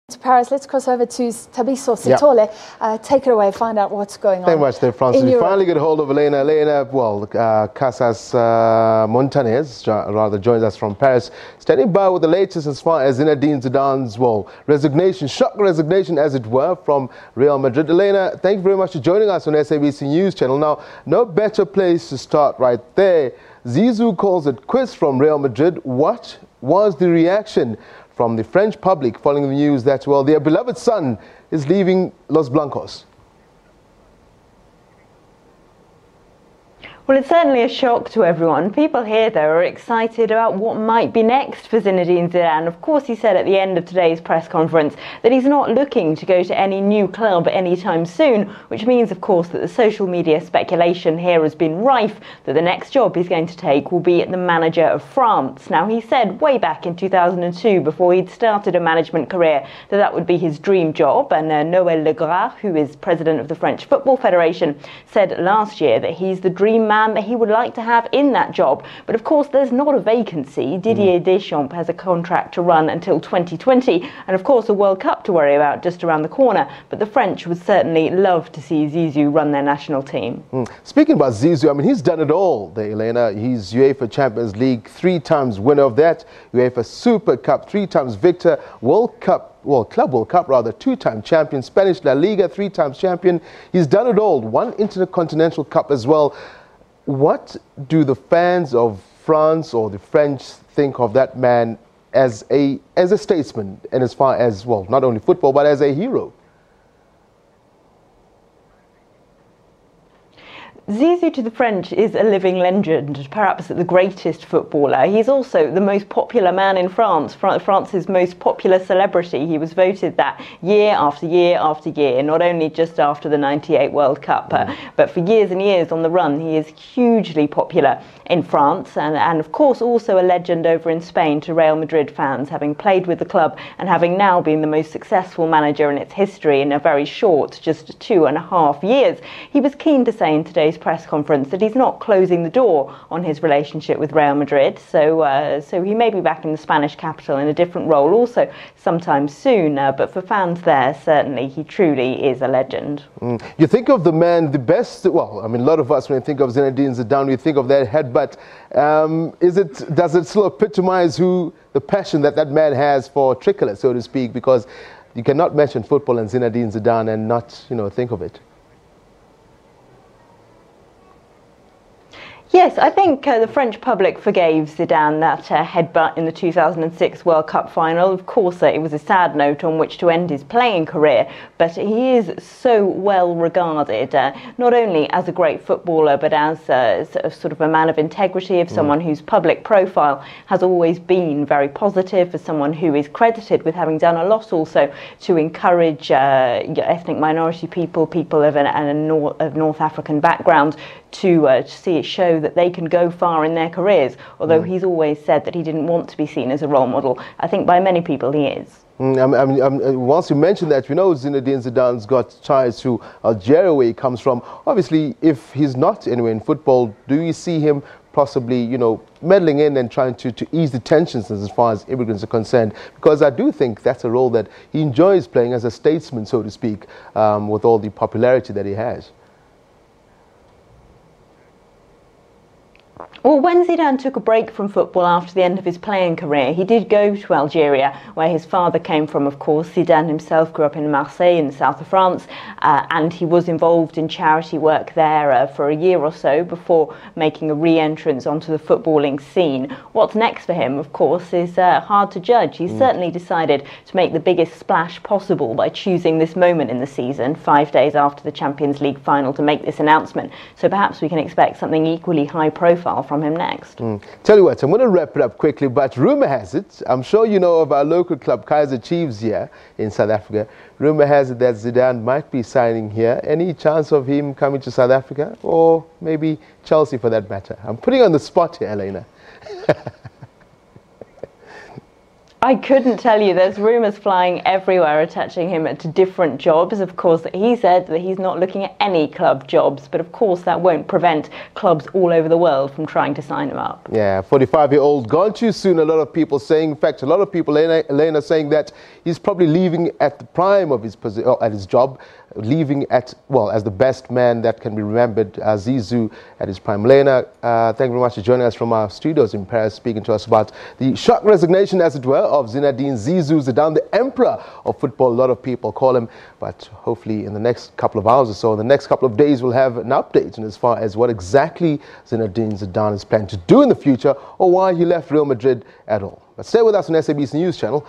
To Paris, let's cross over to Thabiso Sithole. Take it away, find out what's going on. Thank you much there, Francis. We finally get a hold of Elena Casas-Montanez, rather, joins us from Paris, standing by with the latest as far as Zinedine Zidane's, resignation, shock resignation as it were, from Real Madrid. Elena, thank you very much for joining us on SABC News Channel. Now, no better place to start right there. Zizou calls it quits from Real Madrid. What was the reaction from the French public following the news that, their beloved son is leaving Los Blancos? Well, it's certainly a shock to everyone. People here, though, are excited about what might be next for Zinedine Zidane. Of course, he said at the end of today's press conference that he's not looking to go to any new club anytime soon, which means, of course, that the social media speculation here has been rife that the next job he's going to take will be the manager of France. Now, he said way back in 2002, before he'd started a management career, that that would be his dream job. And Noël Le Gras, who is president of the French Football Federation, said last year that he's the dream man that he would like to have in that job. But of course, there's not a vacancy. Didier Deschamps has a contract to run until 2020, and of course a World Cup to worry about just around the corner. But the French would certainly love to see Zizou run their national team. Speaking about Zizou, I mean, he's done it all there, Elena. He's UEFA Champions League 3 times winner of that, UEFA Super Cup 3 times victor, Club World Cup, 2-time champion, Spanish La Liga 3 times champion. He's done it all, 1 Intercontinental Cup as well. What do the fans of France or the French think of that man as a statesman, and as far as, not only football, but as a hero? Zizou to the French is a living legend, perhaps the greatest footballer. He's also the most popular man in France, France's most popular celebrity. He was voted that year after year after year, not only just after the '98 World Cup, but for years and years on the run. He is hugely popular in France and of course also a legend over in Spain to Real Madrid fans, having played with the club and having now been the most successful manager in its history in a very short, just 2.5 years. He was keen to say in today's press conference that he's not closing the door on his relationship with Real Madrid, so he may be back in the Spanish capital in a different role also sometime soon, but for fans there, certainly he truly is a legend. You think of the man, the best, a lot of us, when we think of Zinedine Zidane, we think of that headbutt. Does it still epitomize the passion that man has for tricolour, so to speak, because you cannot mention football and Zinedine Zidane and not, think of it? Yes, I think the French public forgave Zidane that headbutt in the 2006 World Cup final. Of course, it was a sad note on which to end his playing career, but he is so well regarded, not only as a great footballer, but as a sort of a man of integrity, of someone whose public profile has always been very positive, as someone who is credited with having done a lot also to encourage ethnic minority people of a North African background, to see it show that they can go far in their careers, although he's always said that he didn't want to be seen as a role model. I think by many people he is. Once you mentioned that, Zinedine Zidane's got ties to Algeria, where he comes from. Obviously, if he's not anywhere in football, do you see him possibly, meddling in and trying to ease the tensions as far as immigrants are concerned? Because I do think that's a role that he enjoys playing as a statesman, so to speak, with all the popularity that he has. Well, when Zidane took a break from football after the end of his playing career, he did go to Algeria, where his father came from, of course. Zidane himself grew up in Marseille in the south of France, and he was involved in charity work there for a year or so before making a re-entrance onto the footballing scene. What's next for him, of course, is hard to judge. He's certainly decided to make the biggest splash possible by choosing this moment in the season, 5 days after the Champions League final, to make this announcement. So perhaps we can expect something equally high profile from him next. Tell you what, I'm going to wrap it up quickly, but rumour has it, I'm sure you know of our local club, Kaizer Chiefs here in South Africa. Rumour has it that Zidane might be signing here. Any chance of him coming to South Africa, or maybe Chelsea for that matter? I'm putting on the spot here, Elena. I couldn't tell you. There's rumours flying everywhere attaching him to different jobs. Of course, he said that he's not looking at any club jobs, but of course that won't prevent clubs all over the world from trying to sign him up. Yeah, 45-year-old gone too soon, a lot of people saying. In fact, a lot of people, Elena, saying that he's probably leaving at the prime of his at his job, leaving at, well, as the best man that can be remembered, Zizou at his prime. Elena, thank you very much for joining us from our studios in Paris, speaking to us about the shock resignation, as it were, of Zinedine Zidane, the emperor of football, a lot of people call him. But hopefully in the next couple of hours or so, in the next couple of days, we'll have an update as far as what exactly Zinedine Zidane is planning to do in the future, or why he left Real Madrid at all. But stay with us on SABC News Channel.